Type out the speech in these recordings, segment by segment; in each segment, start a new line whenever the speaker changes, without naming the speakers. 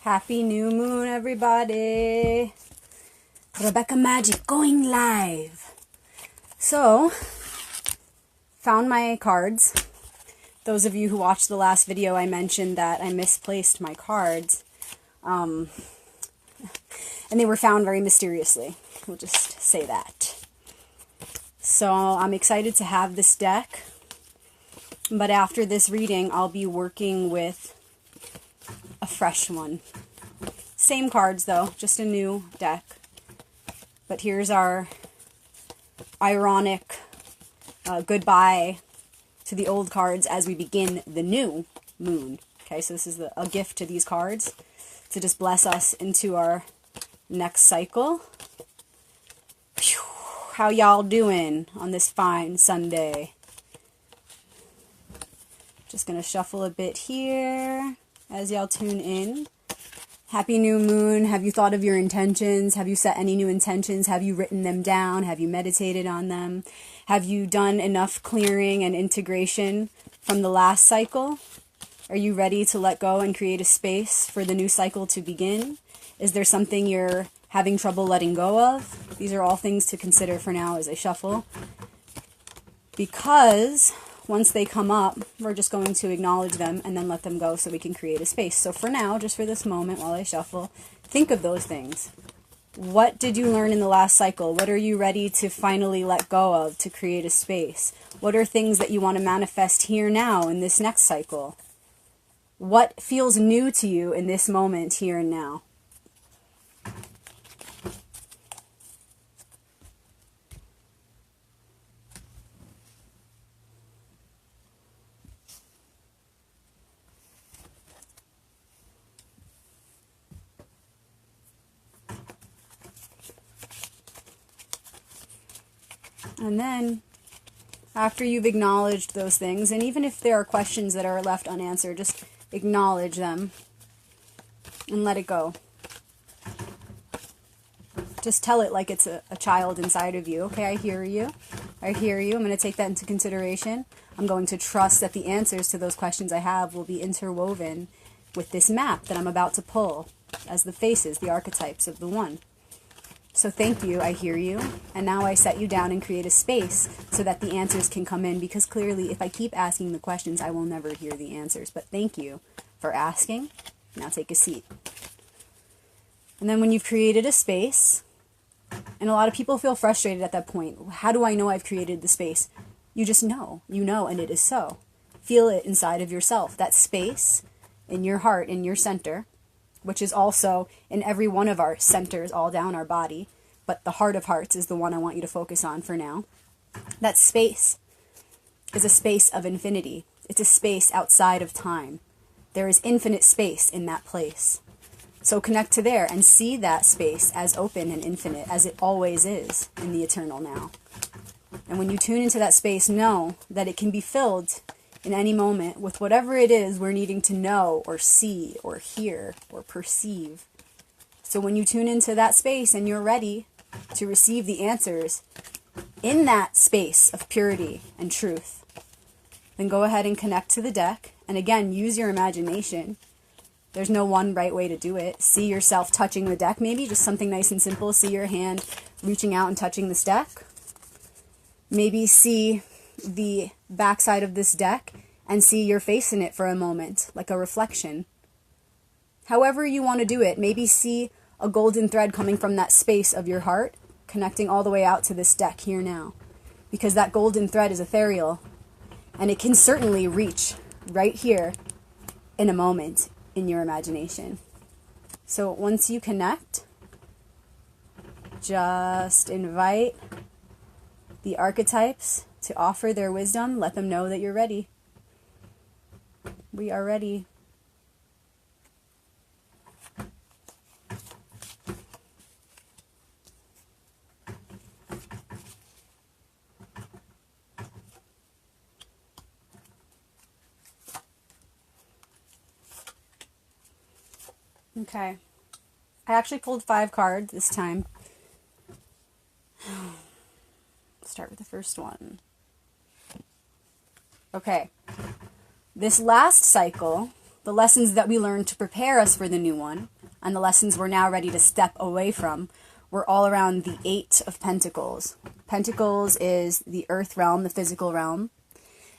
Happy new moon, everybody. Rebecca Magic going live. So, found my cards. Those of you who watched the last video, I mentioned that I misplaced my cards. And they were found very mysteriously. We'll just say that. So, I'm excited to have this deck. But after this reading, I'll be working with a fresh one. Same cards though, just a new deck. But here's our ironic goodbye to the old cards as we begin the new moon. Okay, so this is a gift to these cards to just bless us into our next cycle. Whew, how y'all doing on this fine Sunday? Just gonna shuffle a bit here as y'all tune in. Happy new moon. Have you thought of your intentions? Have you set any new intentions? Have you written them down? Have you meditated on them? Have you done enough clearing and integration from the last cycle? Are you ready to let go and create a space for the new cycle to begin? Is there something you're having trouble letting go of? These are all things to consider for now as I shuffle. Because once they come up, we're just going to acknowledge them and then let them go so we can create a space. So for now, just for this moment while I shuffle, think of those things. What did you learn in the last cycle? What are you ready to finally let go of to create a space? What are things that you want to manifest here now in this next cycle? What feels new to you in this moment here and now? And then, after you've acknowledged those things, and even if there are questions that are left unanswered, just acknowledge them and let it go. Just tell it like it's a child inside of you. Okay, I hear you. I hear you. I'm going to take that into consideration. I'm going to trust that the answers to those questions I have will be interwoven with this map that I'm about to pull as the faces, the archetypes of the one. So thank you, I hear you, and now I set you down and create a space so that the answers can come in, because clearly if I keep asking the questions, I will never hear the answers. But thank you for asking. Now take a seat. And then when you've created a space, and a lot of people feel frustrated at that point, how do I know I've created the space? You just know, and it is so. Feel it inside of yourself, that space in your heart, in your center, which is also in every one of our centers all down our body, but the heart of hearts is the one I want you to focus on for now. That space is a space of infinity. It's a space outside of time. There is infinite space in that place. So connect to there and see that space as open and infinite as it always is in the eternal now. And when you tune into that space, know that it can be filled in any moment with whatever it is we're needing to know or see or hear or perceive. So when you tune into that space and you're ready to receive the answers in that space of purity and truth, then go ahead and connect to the deck. And again, use your imagination. There's no one right way to do it. See yourself touching the deck, maybe just something nice and simple. See your hand reaching out and touching this deck. Maybe see the backside of this deck and see your face in it for a moment, like a reflection. However you want to do it, maybe see a golden thread coming from that space of your heart, connecting all the way out to this deck here now. Because that golden thread is ethereal, and it can certainly reach right here in a moment in your imagination. So once you connect, just invite the archetypes to offer their wisdom. Let them know that you're ready. We are ready. Okay. I actually pulled 5 cards this time. Start with the first one. Okay. This last cycle the lessons that we learned to prepare us for the new one, and the lessons we're now ready to step away from, were all around the Eight of Pentacles. Pentacles is the earth realm, the physical realm.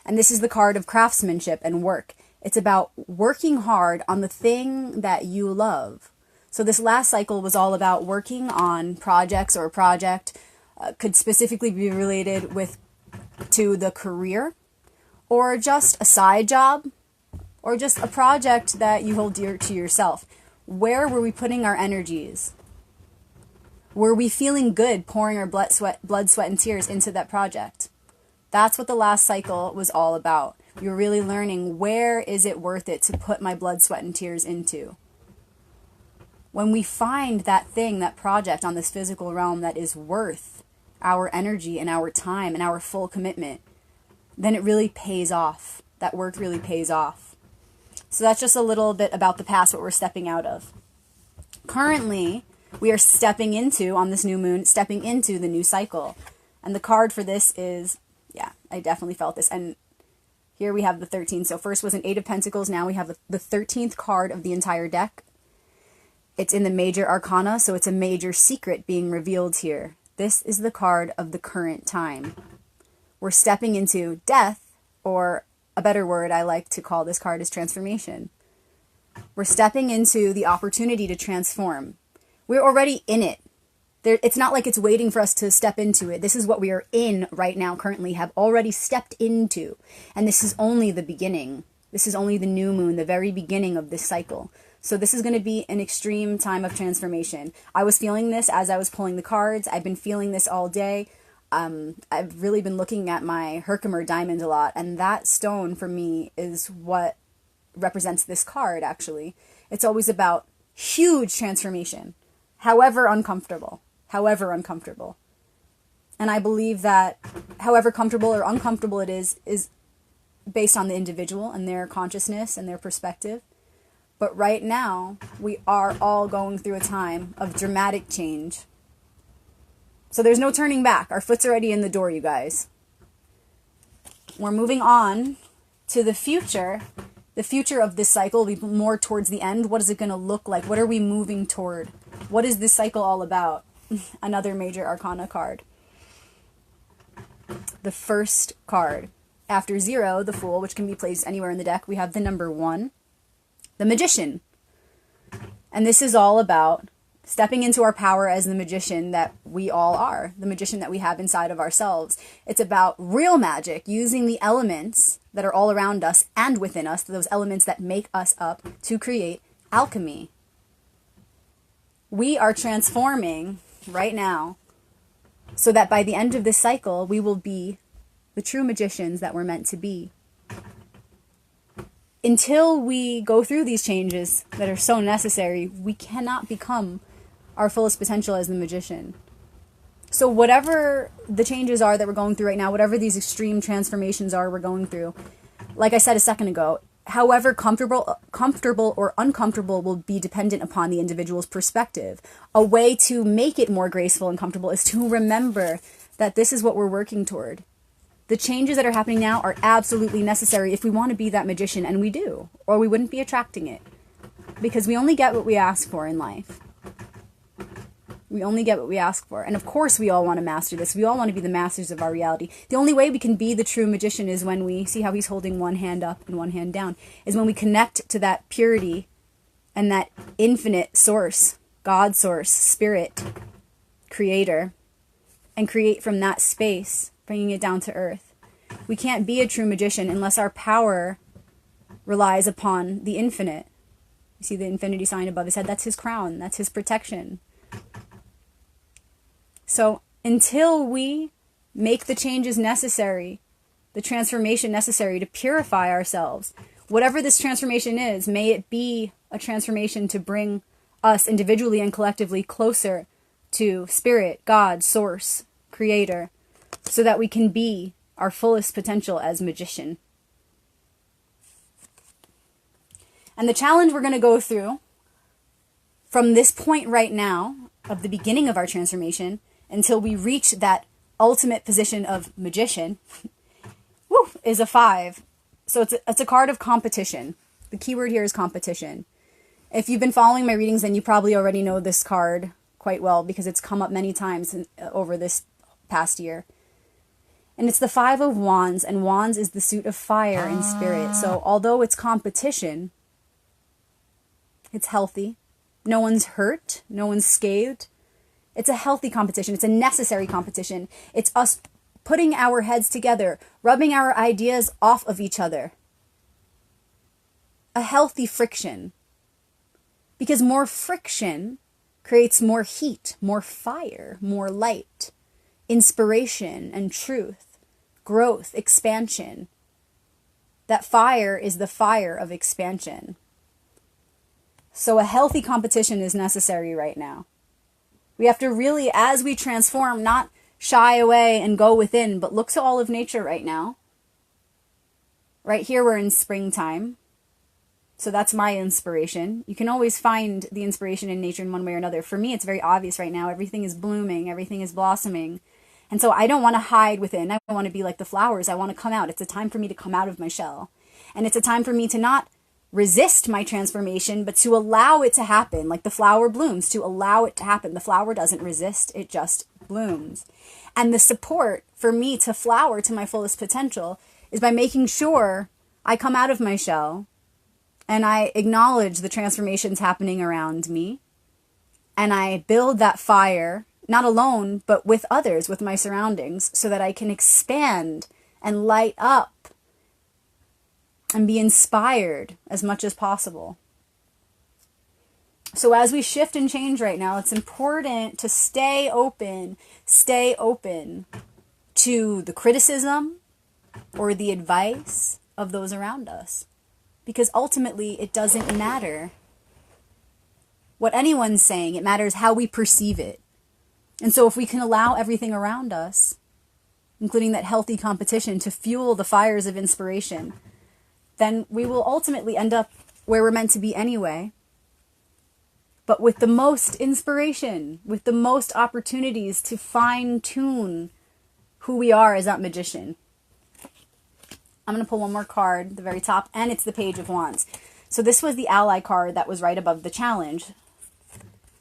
And this is the card of craftsmanship and work. It's about working hard on the thing that you love. So this last cycle was all about working on projects, or a project could specifically be related to the career, or just a side job, or just a project that you hold dear to yourself. Where were we putting our energies? Were we feeling good pouring our blood, sweat, and tears into that project? That's what the last cycle was all about. We were really learning, where is it worth it to put my blood, sweat, and tears into? When we find that thing, that project on this physical realm that is worth our energy and our time and our full commitment, then it really pays off. That work really pays off. So that's just a little bit about the past, what we're stepping out of. Currently, we are stepping into, on this new moon, stepping into the new cycle. And the card for this is, yeah, I definitely felt this. And here we have the 13. So first was an 8 of Pentacles. Now we have the 13th card of the entire deck. It's in the major arcana, so it's a major secret being revealed here. This is the card of the current time. We're stepping into death, or a better word I like to call this card is transformation. We're stepping into the opportunity to transform. We're already in it. It's not like it's waiting for us to step into it. This is what we are in right now, currently, have already stepped into. And this is only the beginning. This is only the new moon, the very beginning of this cycle. So this is going to be an extreme time of transformation. I was feeling this as I was pulling the cards. I've been feeling this all day. I've really been looking at my Herkimer diamond a lot. And that stone, for me, is what represents this card, actually. It's always about huge transformation. However uncomfortable. And I believe that however comfortable or uncomfortable it is based on the individual and their consciousness and their perspective. But right now, we are all going through a time of dramatic change. So there's no turning back. Our foot's already in the door, you guys. We're moving on to the future. The future of this cycle will be more towards the end. What is it going to look like? What are we moving toward? What is this cycle all about? Another major arcana card. The first card. After 0, the Fool, which can be placed anywhere in the deck, we have the number 1, the Magician. And this is all about stepping into our power as the magician that we all are, the magician that we have inside of ourselves. It's about real magic, using the elements that are all around us and within us, those elements that make us up, to create alchemy. We are transforming right now so that by the end of this cycle, we will be the true magicians that we're meant to be. Until we go through these changes that are so necessary, we cannot become our fullest potential as the magician. So whatever the changes are that we're going through right now, whatever these extreme transformations are we're going through, like I said a second ago, however comfortable or uncomfortable will be dependent upon the individual's perspective. A way to make it more graceful and comfortable is to remember that this is what we're working toward. The changes that are happening now are absolutely necessary if we want to be that magician, and we do, or we wouldn't be attracting it. Because we only get what we ask for in life. We only get what we ask for. And of course we all want to master this. We all want to be the masters of our reality. The only way we can be the true magician is when we see how he's holding one hand up and one hand down, is when we connect to that purity and that infinite source, God source, spirit, creator, and create from that space, bringing it down to earth. We can't be a true magician unless our power relies upon the infinite. You see the infinity sign above his head? That's his crown. That's his protection. So until we make the changes necessary, the transformation necessary to purify ourselves, whatever this transformation is, may it be a transformation to bring us individually and collectively closer to spirit, God, source, creator, so that we can be our fullest potential as magician. And the challenge we're going to go through from this point right now, of the beginning of our transformation, until we reach that ultimate position of magician, is a 5. So it's a card of competition. The key word here is competition. If you've been following my readings, then you probably already know this card quite well because it's come up many times over this past year. And it's the Five of Wands, and Wands is the suit of fire and spirit. So although it's competition, it's healthy. No one's hurt. No one's scathed. It's a healthy competition. It's a necessary competition. It's us putting our heads together, rubbing our ideas off of each other. A healthy friction. Because more friction creates more heat, more fire, more light, inspiration and truth, growth, expansion. That fire is the fire of expansion. So a healthy competition is necessary right now. We have to really, as we transform, not shy away and go within, but look to all of nature right now. Right here we're in springtime. So that's my inspiration. You can always find the inspiration in nature in one way or another. For me, it's very obvious right now. Everything is blooming. Everything is blossoming. And so I don't want to hide within. I want to be like the flowers. I want to come out. It's a time for me to come out of my shell. And it's a time for me to not resist my transformation, but to allow it to happen. Like the flower blooms, to allow it to happen. The flower doesn't resist. It just blooms. And the support for me to flower to my fullest potential is by making sure I come out of my shell and I acknowledge the transformations happening around me. And I build that fire, not alone, but with others, with my surroundings, so that I can expand and light up and be inspired as much as possible. So as we shift and change right now, it's important to stay open to the criticism or the advice of those around us. Because ultimately, it doesn't matter what anyone's saying. It matters how we perceive it. And so if we can allow everything around us, including that healthy competition, to fuel the fires of inspiration, then we will ultimately end up where we're meant to be anyway. But with the most inspiration, with the most opportunities to fine-tune who we are as that magician. I'm going to pull one more card at the very top, and it's the Page of Wands. So this was the ally card that was right above the challenge.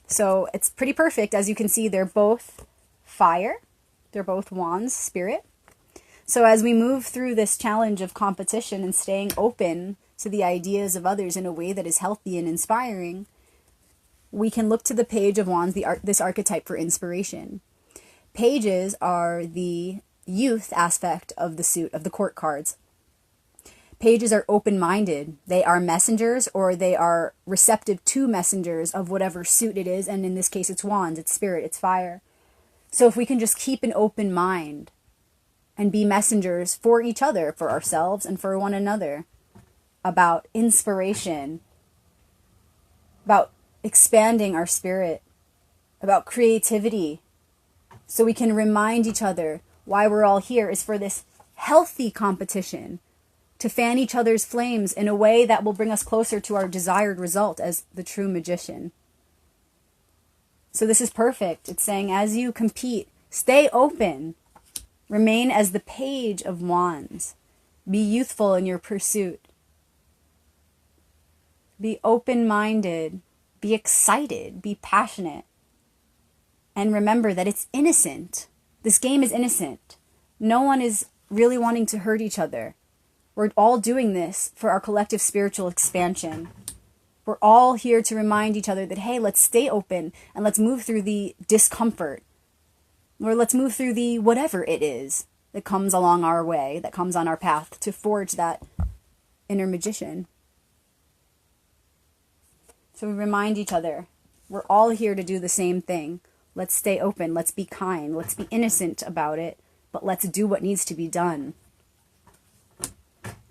So it's pretty perfect. As you can see, they're both fire. They're both wands, spirit. So as we move through this challenge of competition and staying open to the ideas of others in a way that is healthy and inspiring, we can look to the Page of Wands, this archetype for inspiration. Pages are the youth aspect of the suit, of the court cards. Pages are open-minded. They are messengers, or they are receptive to messengers of whatever suit it is. And in this case, it's wands, it's spirit, it's fire. So if we can just keep an open mind and be messengers for each other, for ourselves and for one another, about inspiration, about expanding our spirit, about creativity, so we can remind each other why we're all here is for this healthy competition, to fan each other's flames in a way that will bring us closer to our desired result as the true magician. So this is perfect. It's saying as you compete, stay open. Remain as the Page of Wands. Be youthful in your pursuit. Be open-minded. Be excited. Be passionate. And remember that it's innocent. This game is innocent. No one is really wanting to hurt each other. We're all doing this for our collective spiritual expansion. We're all here to remind each other that, hey, let's stay open and let's move through the discomfort. Or let's move through the whatever it is that comes along our way, that comes on our path to forge that inner magician. So we remind each other, we're all here to do the same thing. Let's stay open. Let's be kind. Let's be innocent about it. But let's do what needs to be done.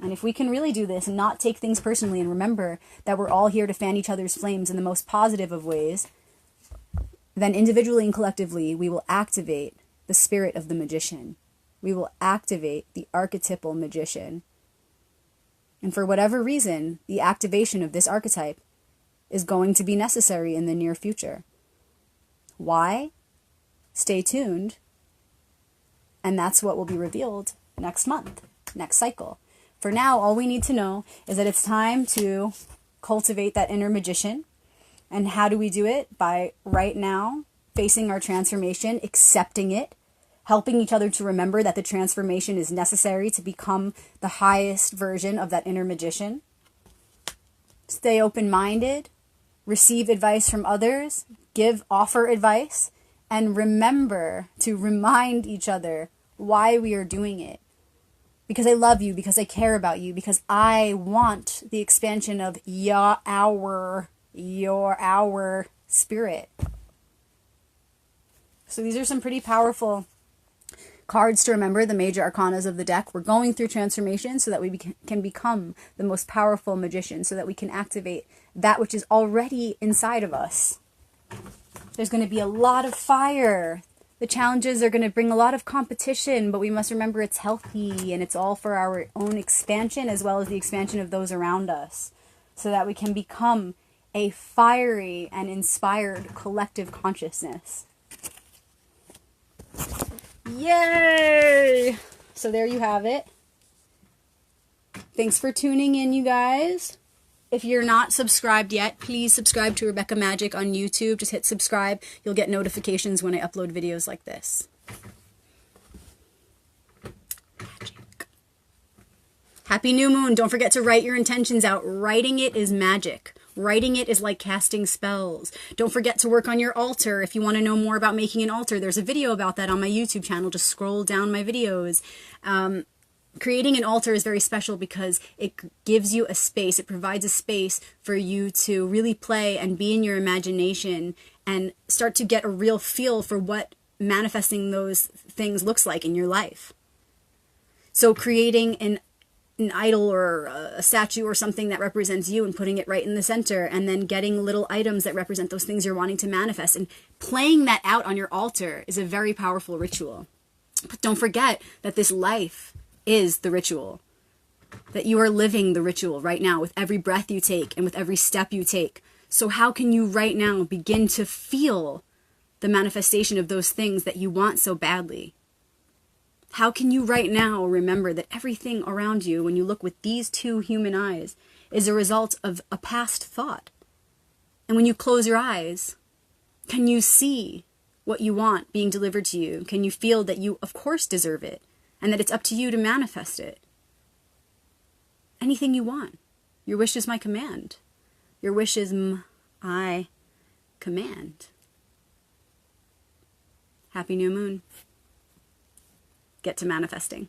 And if we can really do this and not take things personally and remember that we're all here to fan each other's flames in the most positive of ways, then individually and collectively, we will activate the spirit of the magician. We will activate the archetypal magician. And for whatever reason, the activation of this archetype is going to be necessary in the near future. Why? Stay tuned. And that's what will be revealed next month, next cycle. For now, all we need to know is that it's time to cultivate that inner magician. And how do we do it? By right now facing our transformation, accepting it, helping each other to remember that the transformation is necessary to become the highest version of that inner magician. Stay open-minded, receive advice from others, offer advice, and remember to remind each other why we are doing it. Because I love you, because I care about you, because I want the expansion of our spirit. So these are some pretty powerful cards to remember, the major arcanas of the deck. We're going through transformation so that we can become the most powerful magician, so that we can activate that which is already inside of us. There's going to be a lot of fire. The challenges are going to bring a lot of competition, but we must remember it's healthy and it's all for our own expansion as well as the expansion of those around us, so that we can become a fiery and inspired collective consciousness. Yay! So there you have it. Thanks for tuning in, you guys. If you're not subscribed yet, please subscribe to Rebecca Magic on YouTube. Just hit subscribe. You'll get notifications when I upload videos like this. Magic. Happy new moon. Don't forget to write your intentions out. Writing it is magic. Writing it is like casting spells. Don't forget to work on your altar. If you want to know more about making an altar, there's a video about that on my YouTube channel. Just scroll down my videos. Creating an altar is very special because it gives you a space. It provides a space for you to really play and be in your imagination and start to get a real feel for what manifesting those things looks like in your life. So creating an idol or a statue or something that represents you and putting it right in the center, and then getting little items that represent those things you're wanting to manifest and playing that out on your altar is a very powerful ritual. But don't forget that this life is the ritual, that you are living the ritual right now with every breath you take and with every step you take. So how can you right now begin to feel the manifestation of those things that you want so badly? How can you right now remember that everything around you, when you look with these two human eyes, is a result of a past thought? And when you close your eyes, can you see what you want being delivered to you? Can you feel that you, of course, deserve it and that it's up to you to manifest it? Anything you want. Your wish is my command. Your wish is my command. Happy new moon. Get to manifesting.